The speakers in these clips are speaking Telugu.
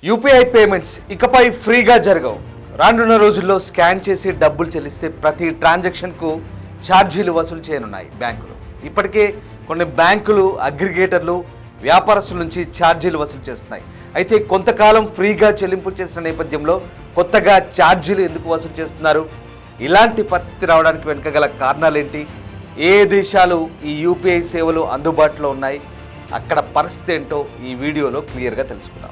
యూపీఐ పేమెంట్స్ ఇకపై ఫ్రీగా జరగవు. రానున్న రోజుల్లో స్కాన్ చేసి డబ్బులు చెల్లిస్తే ప్రతి ట్రాన్సాక్షన్కు ఛార్జీలు వసూలు చేయనున్నాయి బ్యాంకులు. ఇప్పటికే కొన్ని బ్యాంకులు అగ్రిగేటర్లు వ్యాపారస్తుల నుంచి ఛార్జీలు వసూలు చేస్తున్నాయి. అయితే కొంతకాలం ఫ్రీగా చెల్లింపులు చేసిన నేపథ్యంలో కొత్తగా ఛార్జీలు ఎందుకు వసూలు చేస్తున్నారు? ఇలాంటి పరిస్థితి రావడానికి వెనుక గల కారణాలేంటి? ఏ దేశాలు ఈ యూపీఐ సేవలు అందుబాటులో ఉన్నాయి? అక్కడ పరిస్థితి ఏంటో ఈ వీడియోలో క్లియర్గా తెలుసుకుందాం.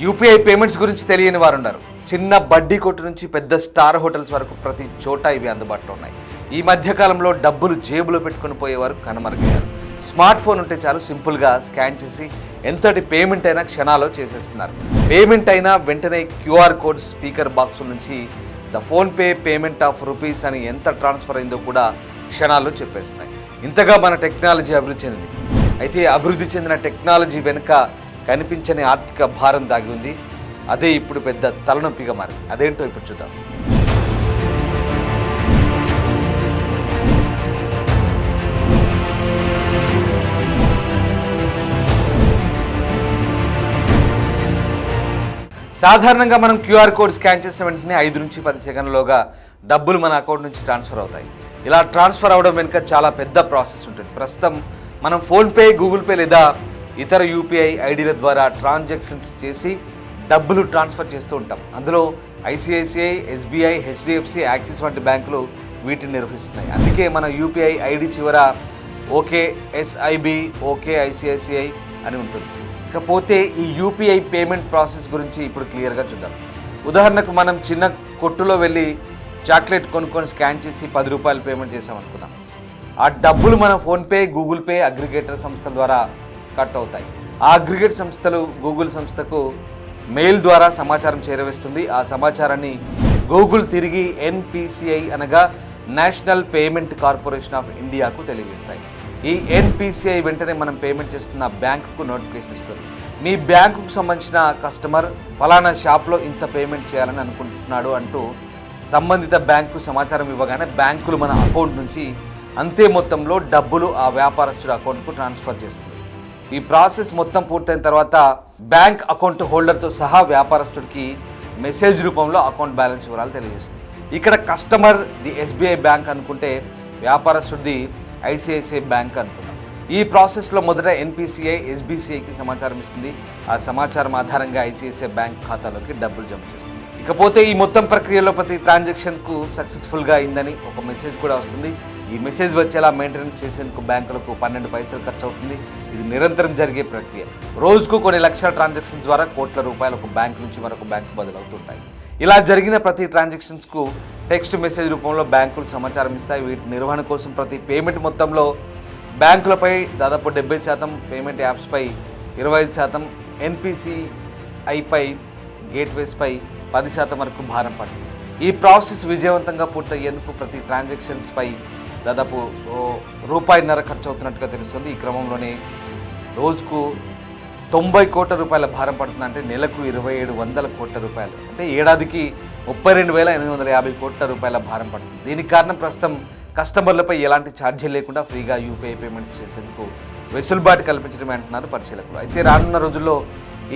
యూపీఐ పేమెంట్స్ గురించి తెలియని వారు ఉన్నారు. చిన్న బడ్డీ కొట్టు నుంచి పెద్ద స్టార్ హోటల్స్ వరకు ప్రతి చోట ఇవి అందుబాటులో ఉన్నాయి. ఈ మధ్యకాలంలో డబ్బులు జేబులో పెట్టుకుని పోయేవారు కనుమరుగయ్యారు. స్మార్ట్ ఫోన్ ఉంటే చాలు సింపుల్గా స్కాన్ చేసి ఎంతటి పేమెంట్ అయినా క్షణాల్లో చేసేస్తున్నారు. పేమెంట్ అయినా వెంటనే క్యూఆర్ కోడ్ స్పీకర్ బాక్స్ నుంచి the PhonePe payment of rupees అని ఎంత ట్రాన్స్ఫర్ అయిందో కూడా క్షణాల్లో చెప్పేస్తున్నాయి. ఇంతగా మన టెక్నాలజీ అభివృద్ధి చెందింది. అయితే అభివృద్ధి చెందిన టెక్నాలజీ వెనుక కనిపించని ఆర్థిక భారం దాగి ఉంది. అదే ఇప్పుడు పెద్ద తలనొప్పిగా మారింది. అదేంటో ఇప్పుడు చూద్దాం. సాధారణంగా మనం క్యూఆర్ కోడ్ స్కాన్ చేసిన వెంటనే 5 నుంచి 10 సెకండ్లలోగా డబ్బులు మన అకౌంట్ నుంచి ట్రాన్స్ఫర్ అవుతాయి. ఇలా ట్రాన్స్ఫర్ అవడం వెనుక చాలా పెద్ద ప్రాసెస్ ఉంటుంది. ప్రస్తుతం మనం ఫోన్పే, గూగుల్ పే లేదా ఇతర యూపీఐ ఐడీల ద్వారా ట్రాన్సాక్షన్స్ చేసి డబ్బులు ట్రాన్స్ఫర్ చేస్తూ ఉంటాం. అందులో ఐసిఐసిఐ, ఎస్బీఐ, హెచ్డిఎఫ్సి, యాక్సిస్ వంటి బ్యాంకులు వీటిని నిర్వహిస్తున్నాయి. అందుకే మన యూపీఐ ఐడి చివర ఓకే ఎస్ఐబి, ఓకే ఐసిఐసిఐ అని ఉంటుంది. ఇకపోతే ఈ యూపీఐ పేమెంట్ ప్రాసెస్ గురించి ఇప్పుడు క్లియర్గా చూద్దాం. ఉదాహరణకు మనం చిన్న కొట్టులో వెళ్ళి చాక్లెట్ కొనుక్కొని స్కాన్ చేసి 10 రూపాయలు పేమెంట్ చేసాం అనుకుందాం. ఆ డబ్బులు మన ఫోన్పే, గూగుల్ పే అగ్రిగేటర్ సంస్థల ద్వారా కట్ అవుతాయి. ఆ అగ్రిగేట్ సంస్థలు గూగుల్ సంస్థకు మెయిల్ ద్వారా సమాచారం చేరవేస్తుంది. ఆ సమాచారాన్ని గూగుల్ తిరిగి ఎన్పిసిఐ అనగా నేషనల్ పేమెంట్ కార్పొరేషన్ ఆఫ్ ఇండియాకు తెలియజేస్తాయి. ఈ ఎన్పిసిఐ వెంటనే మనం పేమెంట్ చేస్తున్న బ్యాంకుకు నోటిఫికేషన్ ఇస్తుంది. మీ బ్యాంకుకు సంబంధించిన కస్టమర్ ఫలానా షాప్లో ఇంత పేమెంట్ చేయాలని అనుకుంటున్నాడు అంటూ సంబంధిత బ్యాంకు సమాచారం ఇవ్వగానే బ్యాంకులు మన అకౌంట్ నుంచి అంతే మొత్తంలో డబ్బులు ఆ వ్యాపారస్తుడి అకౌంట్కు ట్రాన్స్ఫర్ చేస్తుంది. ఈ ప్రాసెస్ మొత్తం పూర్తయిన తర్వాత బ్యాంక్ అకౌంట్ హోల్డర్తో సహా వ్యాపారస్తుడికి మెసేజ్ రూపంలో అకౌంట్ బ్యాలెన్స్ వివరాలు తెలియజేస్తుంది. ఇక్కడ కస్టమర్ ది ఎస్బీఐ బ్యాంక్ అనుకుంటే వ్యాపారస్తుడిది ఐసిఐసిఐ బ్యాంక్ అనుకున్నాం. ఈ ప్రాసెస్లో మొదట ఎన్పిసిఐ, ఎస్బీసీఐకి సమాచారం ఇస్తుంది. ఆ సమాచారం ఆధారంగా ఐసిఐసిఐ బ్యాంక్ ఖాతాలోకి డబ్బులు జమ చేస్తుంది. ఇకపోతే ఈ మొత్తం ప్రక్రియలో ప్రతి ట్రాన్సాక్షన్కు సక్సెస్ఫుల్గా అయిందని ఒక మెసేజ్ కూడా వస్తుంది. ఈ మెసేజ్ వచ్చేలా మెయింటెనెన్స్ చేసేందుకు బ్యాంకులకు 12 పైసలు ఖర్చు అవుతుంది. ఇది నిరంతరం జరిగే ప్రక్రియ. రోజుకు కొన్ని లక్షల ట్రాన్సాక్షన్స్ ద్వారా కోట్ల రూపాయలు ఒక బ్యాంక్ నుంచి మరొక బ్యాంకు బదులవుతుంటాయి. ఇలా జరిగిన ప్రతి ట్రాన్సాక్షన్స్కు టెక్స్ట్ మెసేజ్ రూపంలో బ్యాంకులు సమాచారం ఇస్తాయి. వీటి నిర్వహణ కోసం ప్రతి పేమెంట్ మొత్తంలో బ్యాంకులపై దాదాపు 70%, పేమెంట్ యాప్స్పై 25%, ఎన్పిసిఐపై, గేట్వేస్పై 10% వరకు భారం పడుతుంది. ఈ ప్రాసెస్ విజయవంతంగా పూర్తయ్యేందుకు ప్రతి ట్రాన్సాక్షన్స్పై దాదాపు ₹1.5 ఖర్చు అవుతున్నట్టుగా తెలుస్తుంది. ఈ క్రమంలోనే రోజుకు 90 కోట్ల రూపాయల భారం పడుతుంది. అంటే నెలకు 2700 కోట్ల రూపాయలు, అంటే ఏడాదికి 32,850 కోట్ల రూపాయల భారం పడుతుంది. దీనికి కారణం ప్రస్తుతం కస్టమర్లపై ఎలాంటి ఛార్జీలు లేకుండా ఫ్రీగా యూపీఐ పేమెంట్స్ చేసేందుకు వెసులుబాటు కల్పించడమే అంటున్నారు పరిశీలకులు. అయితే రానున్న రోజుల్లో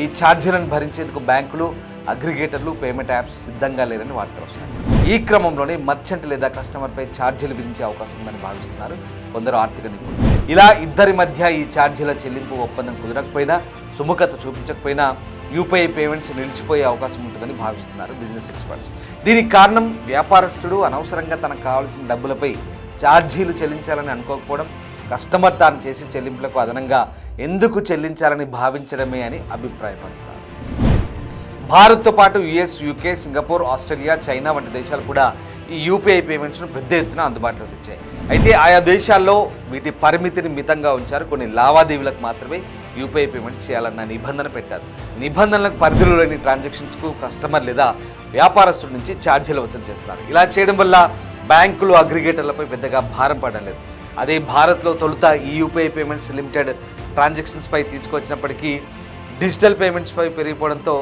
ఈ ఛార్జీలను భరించేందుకు బ్యాంకులు, అగ్రిగేటర్లు, పేమెంట్ యాప్స్ సిద్ధంగా లేరని వార్తలు వస్తున్నాయి. ఈ క్రమంలోనే మర్చెంట్ లేదా కస్టమర్పై ఛార్జీలు విధించే అవకాశం ఉందని భావిస్తున్నారు కొందరు ఆర్థిక నిపుణులు. ఇలా ఇద్దరి మధ్య ఈ ఛార్జీల చెల్లింపు ఒప్పందం కుదరకపోయినా, సుముఖత చూపించకపోయినా యూపీఐ పేమెంట్స్ నిలిచిపోయే అవకాశం ఉంటుందని భావిస్తున్నారు బిజినెస్ ఎక్స్పర్ట్స్. దీనికి కారణం వ్యాపారస్తుడు అనవసరంగా తనకు కావాల్సిన డబ్బులపై ఛార్జీలు చెల్లించాలని అనుకోకపోవడం, కస్టమర్ తాను చేసే చెల్లింపులకు అదనంగా ఎందుకు చెల్లించాలని భావించడమే అని అభిప్రాయపడుతున్నారు. భారత్తో పాటు US, UK, Singapore, Australia, China వంటి దేశాలు కూడా ఈ యూపీఐ పేమెంట్స్ను పెద్ద ఎత్తున అందుబాటులోకి తెచ్చాయి. అయితే ఆయా దేశాల్లో వీటి పరిమితిని మితంగా ఉంచారు. కొన్ని లావాదేవీలకు మాత్రమే యూపీఐ పేమెంట్స్ చేయాలన్న నిబంధన పెట్టారు. నిబంధనలకు పరిధిలో లేని ట్రాన్సాక్షన్స్కు కస్టమర్ లేదా వ్యాపారస్తుల నుంచి ఛార్జీలు వసూలు చేస్తారు. ఇలా చేయడం వల్ల బ్యాంకులు, అగ్రిగేటర్లపై పెద్దగా భారం పడడం లేదు. అదే భారత్లో తొలుత ఈ యూపీఐ పేమెంట్స్ లిమిటెడ్ ట్రాన్సాక్షన్స్పై తీసుకొచ్చినప్పటికీ డిజిటల్ పేమెంట్స్పై పెరిగిపోవడంతో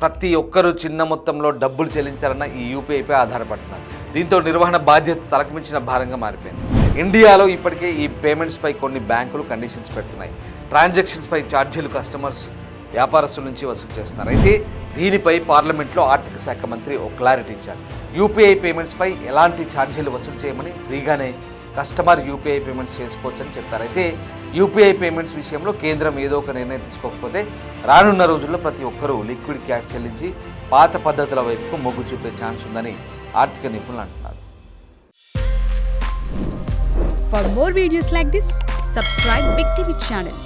ప్రతి ఒక్కరూ చిన్న మొత్తంలో డబ్బులు చెల్లించాలన్న ఈ యూపీఐపై ఆధారపడుతున్నారు. దీంతో నిర్వహణ బాధ్యత తలకు మించిన భారంగా మారిపోయింది. ఇండియాలో ఇప్పటికే ఈ పేమెంట్స్పై కొన్ని బ్యాంకులు కండిషన్స్ పెడుతున్నాయి. ట్రాన్సాక్షన్స్పై ఛార్జీలు కస్టమర్స్ వ్యాపారస్తుల నుంచి వసూలు చేస్తున్నారు. అయితే దీనిపై పార్లమెంట్లో ఆర్థిక శాఖ మంత్రి ఒక క్లారిటీ ఇచ్చారు. యూపీఐ పేమెంట్స్పై ఎలాంటి ఛార్జీలు వసూలు చేయమని, ఫ్రీగానే కస్టమర్ యూపీఐ పేమెంట్స్ చేసుకోవచ్చని చెప్తారు. అయితే యూపీఐ పేమెంట్స్ విషయంలో కేంద్రం ఏదో ఒక నిర్ణయం తీసుకోకపోతే రానున్న రోజుల్లో ప్రతి ఒక్కరూ లిక్విడ్ క్యాష్ చెల్లించి పాత పద్ధతుల వైపుకు మొగ్గు చూపే ఛాన్స్ ఉందని ఆర్థిక నిపుణులు అంటున్నారు. For more videos like this, subscribe Big TV channel.